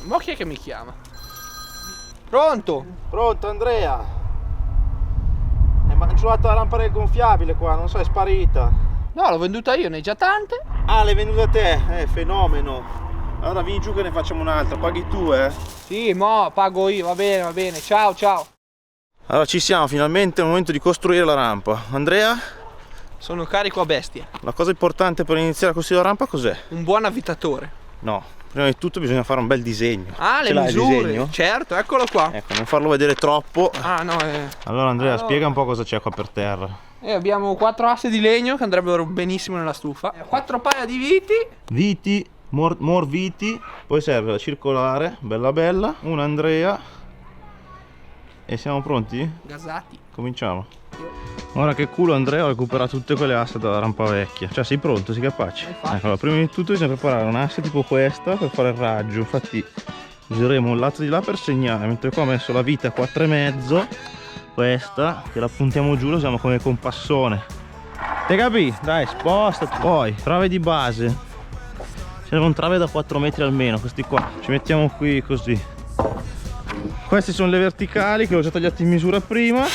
Ma chi è che mi chiama? Pronto? Pronto Andrea? Ma ho trovato la lampada gonfiabile qua, non so, è sparita. No, l'ho venduta io, ne hai già tante? Ah, l'hai venduta a te? Fenomeno. Allora vieni giù che ne facciamo un'altra, paghi tu, Sì, mo pago io, va bene, ciao. Allora ci siamo, finalmente è il momento di costruire la rampa. Andrea? Sono carico a bestia. La cosa importante per iniziare a costruire la rampa cos'è? Un buon avvitatore. No, prima di tutto bisogna fare un bel disegno. Ah, Ce le l'hai il misure? disegno? Certo, eccolo qua. Ecco, non farlo vedere troppo. Ah, no, Allora Andrea, spiega un po' cosa c'è qua per terra. abbiamo 4 assi di legno che andrebbero benissimo nella stufa. 4 paia di viti. Viti, more viti. Poi serve la circolare, bella. Un Andrea. E siamo pronti? Gasati. Cominciamo. Ora che culo Andrea, ho recuperato tutte quelle asse dalla rampa vecchia. Cioè sei pronto, sei capace? Ecco, allora, prima di tutto bisogna preparare un'asse tipo questa per fare il raggio. Infatti useremo un lato di là per segnare, mentre qua ho messo la vita 4,5. Questa che la puntiamo giù, la usiamo come compassone. Te capì? Dai, spostati. Poi trave di base, serve un trave da 4 metri almeno. Questi qua ci mettiamo qui così. Queste sono le verticali che ho già tagliato in misura prima.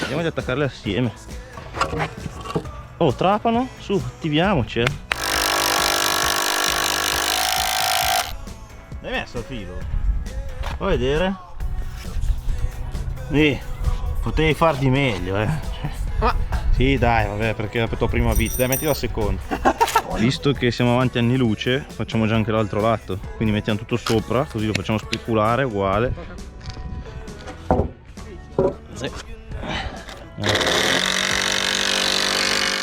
Vediamo di attaccarle assieme. Oh, trapano, su, attiviamoci. L'hai messo il filo? Vuoi vedere? Potevi far di meglio, Ma Sì, dai, vabbè, perché la tua prima vita. Dai, metti la seconda. Visto che siamo avanti anni luce, facciamo già anche l'altro lato. Quindi mettiamo tutto sopra, così lo facciamo speculare, uguale. Sì.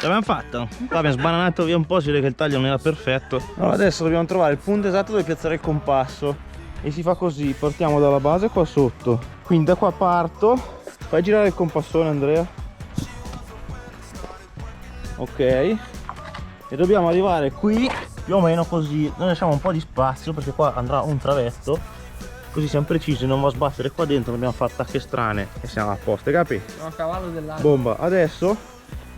L'abbiamo fatta. Qua abbiamo sbananato via un po', si vede che il taglio non era perfetto. Allora adesso dobbiamo trovare il punto esatto dove piazzare il compasso. E si fa così, partiamo dalla base qua sotto. Quindi da qua parto. Fai girare il compassone Andrea. Ok. E dobbiamo arrivare qui più o meno così. Noi lasciamo un po' di spazio perché qua andrà un travetto. Così siamo precisi, non va a sbattere qua dentro, dobbiamo fare tacche strane e siamo a posto, capi? sono a cavallo dell'altro. Bomba. Adesso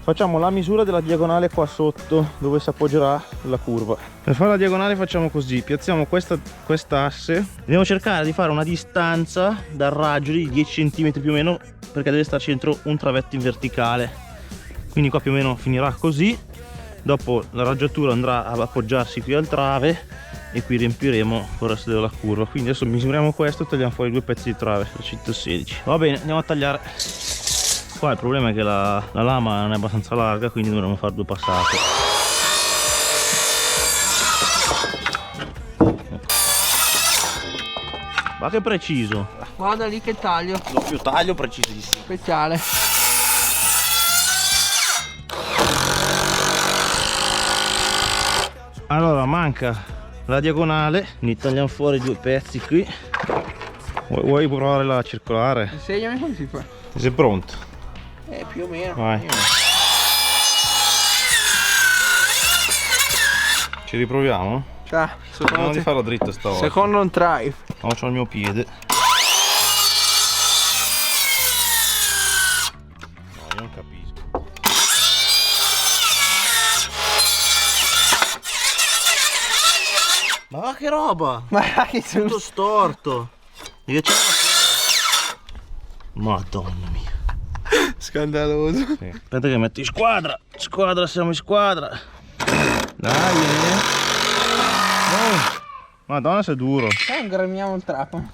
facciamo la misura della diagonale qua sotto dove si appoggerà la curva. Per fare la diagonale facciamo così, piazziamo questa asse. Dobbiamo cercare di fare una distanza dal raggio di 10 cm più o meno, perché deve starci dentro un travetto in verticale. Quindi qua più o meno finirà così. Dopo la raggiatura andrà ad appoggiarsi qui al trave e qui riempiremo il resto della curva. Quindi adesso misuriamo questo e tagliamo fuori 2 pezzi di trave da 116. Va bene, andiamo a tagliare. Qua il problema è che la lama non è abbastanza larga, quindi dovremo fare 2 passate. Ma che preciso! Guarda lì che taglio. Doppio taglio precisissimo. Speciale. Allora manca la diagonale, quindi tagliamo fuori 2 pezzi qui. Vuoi provare la circolare? Insegnami come si fa. Sei pronto? Più o meno. Vai. Ci riproviamo? Cioè, Speriamo di farlo dritto stavolta. secondo un try. No, c'ho il mio piede. No, io non capisco. Ma va che roba! Ma che Tutto storto. Io c'è Madonna mia. scandaloso. Sì. Aspetta che metto in squadra. Squadra, siamo in squadra. Dai, oh. Madonna, sei duro. Ingrammiamo il trapano.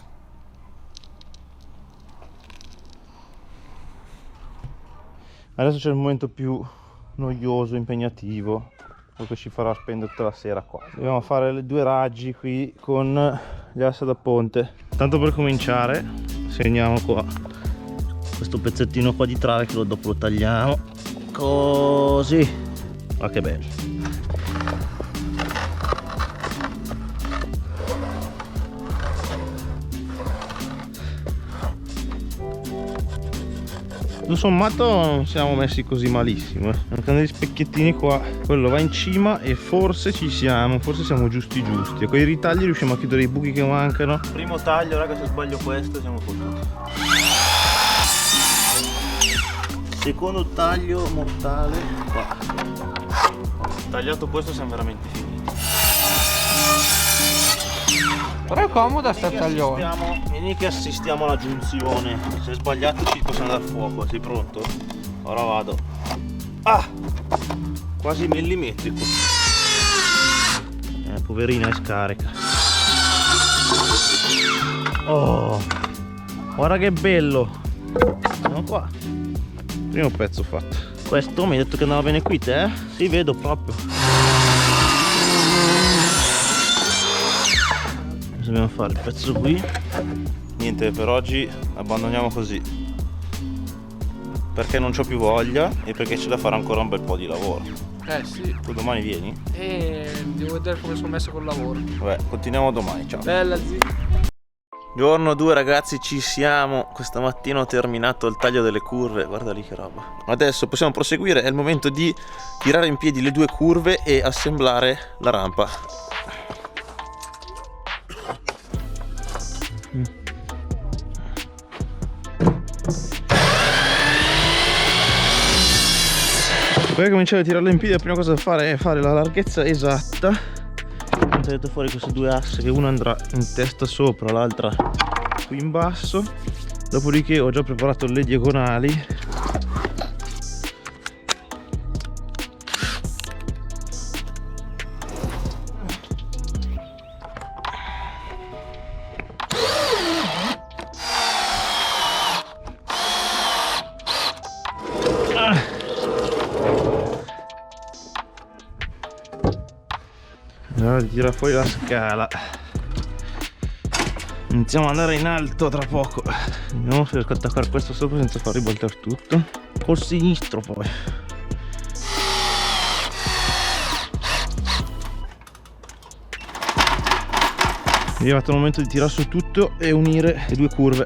Adesso c'è il momento più noioso, impegnativo, quello che ci farà spendere tutta la sera qua. Dobbiamo fare le 2 raggi qui con gli assi da ponte. Tanto per cominciare segniamo qua questo pezzettino qua di trave che dopo lo tagliamo così. Ma che bello. Tutto sommato non siamo messi così malissimo, mancano degli specchiettini qua, quello va in cima e forse ci siamo, forse siamo giusti. E con i ritagli riusciamo a chiudere i buchi che mancano. Primo taglio, raga, se sbaglio questo siamo fottuti. Secondo taglio mortale qua. Tagliato questo siamo veramente finiti. Però è comoda sta tagliola. Vieni che assistiamo alla giunzione. Se sbagliato ci possiamo dar fuoco. Sei pronto? Ora vado. Ah! Quasi millimetrico. Poverina è scarica. Oh! Guarda che bello! Andiamo qua. Primo pezzo fatto. Questo mi hai detto che andava bene qui te? Sì, vedo proprio. Dobbiamo fare il pezzo qui. Niente, per oggi abbandoniamo così, perché non c'ho più voglia e perché c'è da fare ancora un bel po' di lavoro. Sì. Tu domani vieni? Devo vedere come sono messo col lavoro. Vabbè, continuiamo domani, ciao. Bella zia. Giorno 2 ragazzi, ci siamo. Questa mattina ho terminato il taglio delle curve. Guarda lì che roba. Adesso possiamo proseguire, è il momento di tirare in piedi le due curve e assemblare la rampa. Per cominciare a tirarlo in piedi, la prima cosa da fare è fare la larghezza esatta. Ho tagliato fuori queste due asse, che una andrà in testa sopra, l'altra qui in basso. Dopodiché ho già preparato le diagonali. Allora tira fuori la scala. Iniziamo ad andare in alto tra poco. Vediamo se riesco ad attaccare questo sopra senza far ribaltare tutto. Col sinistro poi. È arrivato il momento di tirare su tutto e unire le due curve.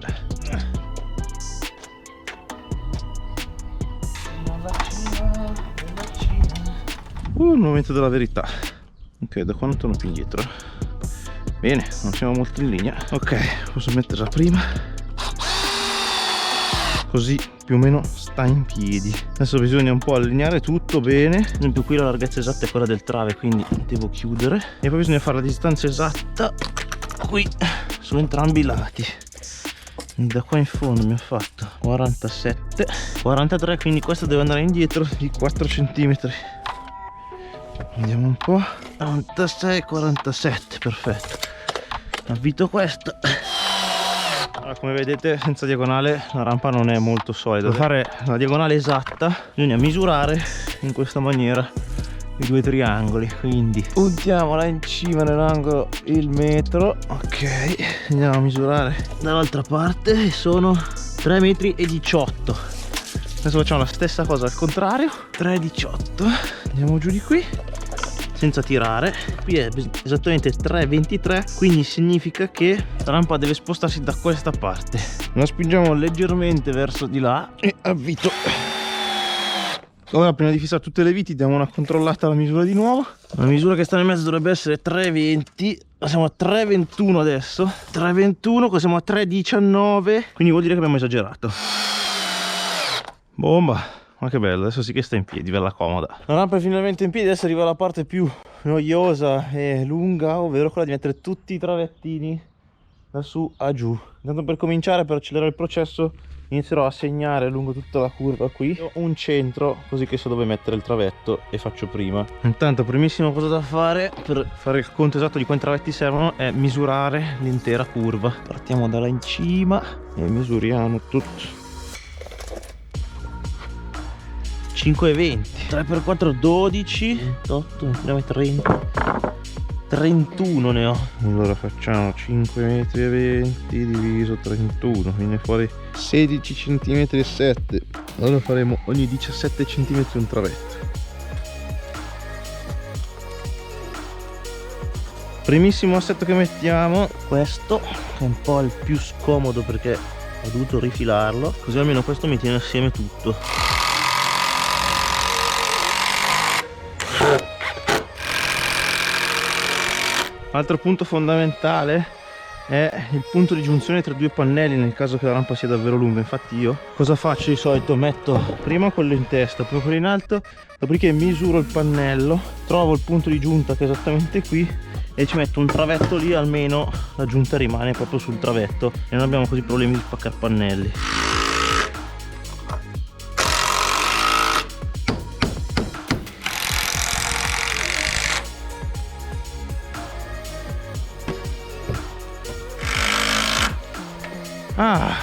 Il momento della verità. Ok, da qua non torno più indietro. Bene, non siamo molto in linea. Ok, posso metterla prima. Così più o meno sta in piedi. Adesso bisogna un po' allineare tutto bene. Ad esempio qui la larghezza esatta è quella del trave, quindi devo chiudere. E poi bisogna fare la distanza esatta qui su entrambi i lati. Da qua in fondo mi ha fatto 47, 43, quindi questo deve andare indietro di 4 cm. Vediamo un po'. 96, 47, perfetto. Avvito questo. Allora, come vedete, senza diagonale la rampa non è molto solida. Per fare la diagonale esatta bisogna misurare in questa maniera i due triangoli. Quindi puntiamo là in cima nell'angolo il metro. Ok, andiamo a misurare dall'altra parte. Sono 3,18 metri. Adesso facciamo la stessa cosa al contrario. 3,18. Andiamo giù di qui senza tirare. Qui è esattamente 3,23, quindi significa che la rampa deve spostarsi da questa parte. La spingiamo leggermente verso di là e avvito. Ora, prima di fissare tutte le viti, diamo una controllata alla misura di nuovo. La misura che sta nel mezzo dovrebbe essere 3,20. Siamo a 3,21 adesso. 3,21, qua siamo a 3,19, quindi vuol dire che abbiamo esagerato. Bomba! Ma che bello, adesso sì che sta in piedi, bella comoda. La rampa è finalmente in piedi, adesso arriva la parte più noiosa e lunga, ovvero quella di mettere tutti i travettini da su a giù. Intanto, per cominciare, per accelerare il processo, inizierò a segnare lungo tutta la curva qui un centro, così che so dove mettere il travetto e faccio prima. Intanto, primissima cosa da fare per fare il conto esatto di quanti travetti servono è misurare l'intera curva. Partiamo da là in cima e misuriamo tutto. 5,20, 3 per 4 12, 28, 29, 30, 31 ne ho. Allora facciamo 5,20 metri diviso 31, viene fuori 16 cm e 7. Allora faremo ogni 17 cm un travetto. Primissimo assetto che mettiamo, questo, che è un po' il più scomodo perché ho dovuto rifilarlo, così almeno questo mi tiene assieme tutto. Altro punto fondamentale è il punto di giunzione tra due pannelli nel caso che la rampa sia davvero lunga. Infatti io cosa faccio di solito? Metto prima quello in testa, poi quello in alto, dopodiché misuro il pannello, trovo il punto di giunta che è esattamente qui e ci metto un travetto lì, almeno la giunta rimane proprio sul travetto e non abbiamo così problemi di spaccare pannelli. Ah,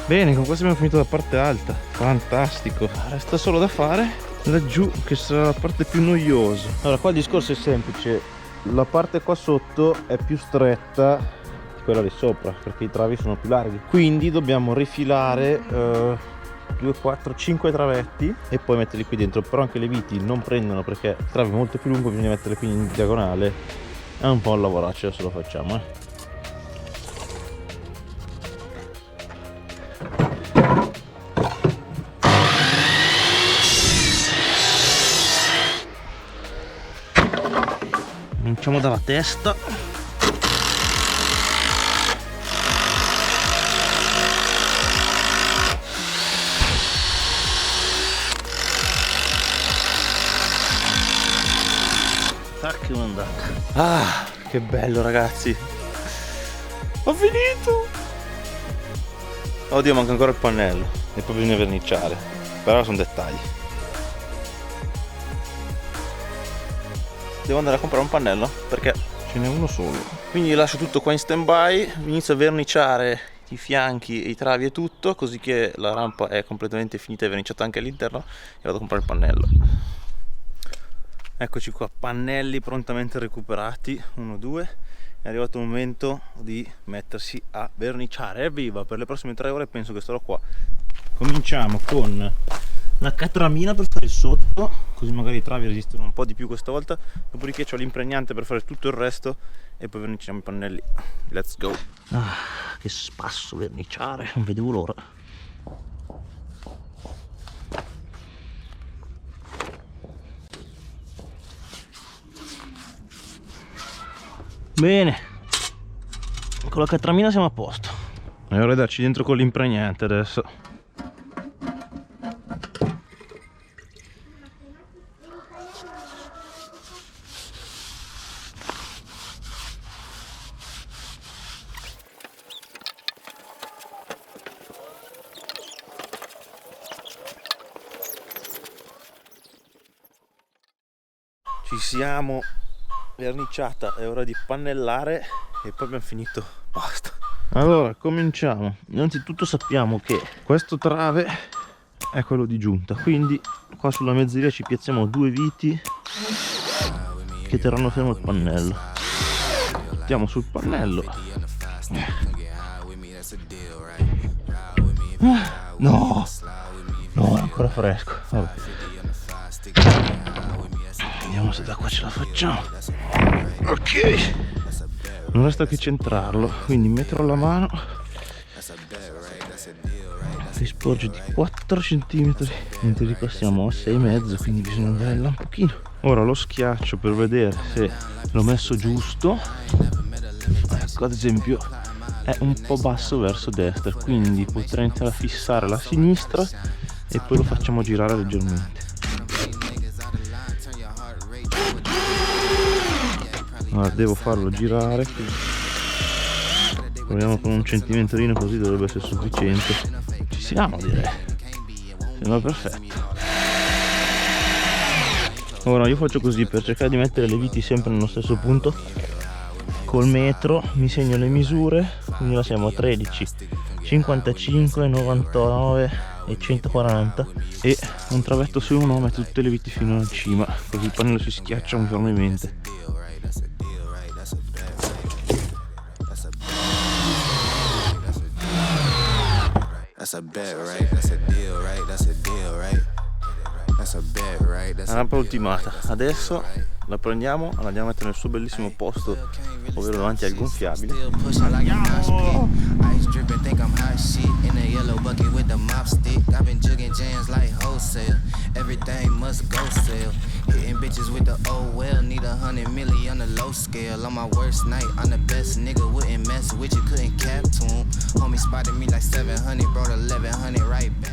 bene, con questo abbiamo finito la parte alta, fantastico. Resta solo da fare laggiù, che sarà la parte più noiosa. Allora, qua il discorso è semplice: la parte qua sotto è più stretta di quella di sopra, perché i travi sono più larghi, quindi dobbiamo rifilare 2, 4, 5 travetti e poi metterli qui dentro. Però anche le viti non prendono, perché il trave è molto più lungo, bisogna metterle qui in diagonale. È un po' un lavoraccio, adesso lo facciamo, Cominciamo dalla testa. Tac, è andata. Ah, che bello, ragazzi. Ho finito. Oddio, manca ancora il pannello e poi bisogna verniciare. Però sono dettagli. Devo andare a comprare un pannello perché ce n'è uno solo, quindi lascio tutto qua in stand by, inizio a verniciare i fianchi, i travi e tutto, così che la rampa è completamente finita e verniciata anche all'interno, e vado a comprare il pannello. Eccoci qua, pannelli prontamente recuperati, 1, 2, è arrivato il momento di mettersi a verniciare. Evviva, per le prossime 3 ore penso che starò qua. Cominciamo con la catramina per fare il sotto, così magari i travi resistono un po' di più questa volta, dopodiché ho l'impregnante per fare tutto il resto e poi verniciamo i pannelli. Let's go. Ah, che spasso verniciare, non vedevo l'ora. Bene, con la catramina siamo a posto. E ora darci dentro con l'impregnante adesso. Ci siamo, verniciata, è ora di pannellare e poi abbiamo finito, basta. Allora, cominciamo. Innanzitutto sappiamo che questo trave è quello di giunta, quindi qua sulla mezzeria ci piazziamo 2 viti che terranno fermo il pannello. Mettiamo sul pannello. No, no, è ancora fresco. Vabbè. Vediamo se da qua ce la facciamo. Ok, non resta che centrarlo, quindi metterò la mano, si sporge di 4 cm, mentre di qua siamo a 6,5, quindi bisogna andare là un pochino. Ora lo schiaccio per vedere se l'ho messo giusto. Ecco, ad esempio è un po' basso verso destra, quindi potrei iniziare a fissare la sinistra e poi lo facciamo girare leggermente. Allora, devo farlo girare, proviamo con un centimetrino, così dovrebbe essere sufficiente. Ci siamo, direi, sembra perfetto. Ora io faccio così per cercare di mettere le viti sempre nello stesso punto. Col metro mi segno le misure, quindi la siamo a 13, 55, 99 e 140, e un travetto su uno metto tutte le viti fino in cima, così il pannello si schiaccia uniformemente. La rampa ultimata, adesso la prendiamo, la andiamo a mettere nel suo bellissimo posto, ovvero davanti al gonfiabile.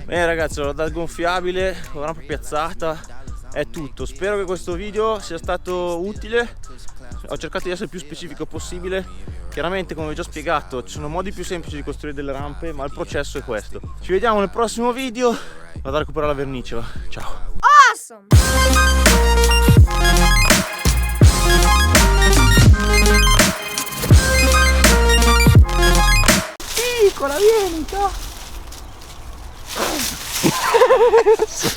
Bene ragazzi, allora dal gonfiabile, con la rampa piazzata, è tutto. Spero che questo video sia stato utile. ho cercato di essere il più specifico possibile. Chiaramente, come vi ho già spiegato, ci sono modi più semplici di costruire delle rampe, ma il processo è questo. Ci vediamo nel prossimo video. Vado a recuperare la vernice, va. Ciao. Awesome! Piccola, vieni,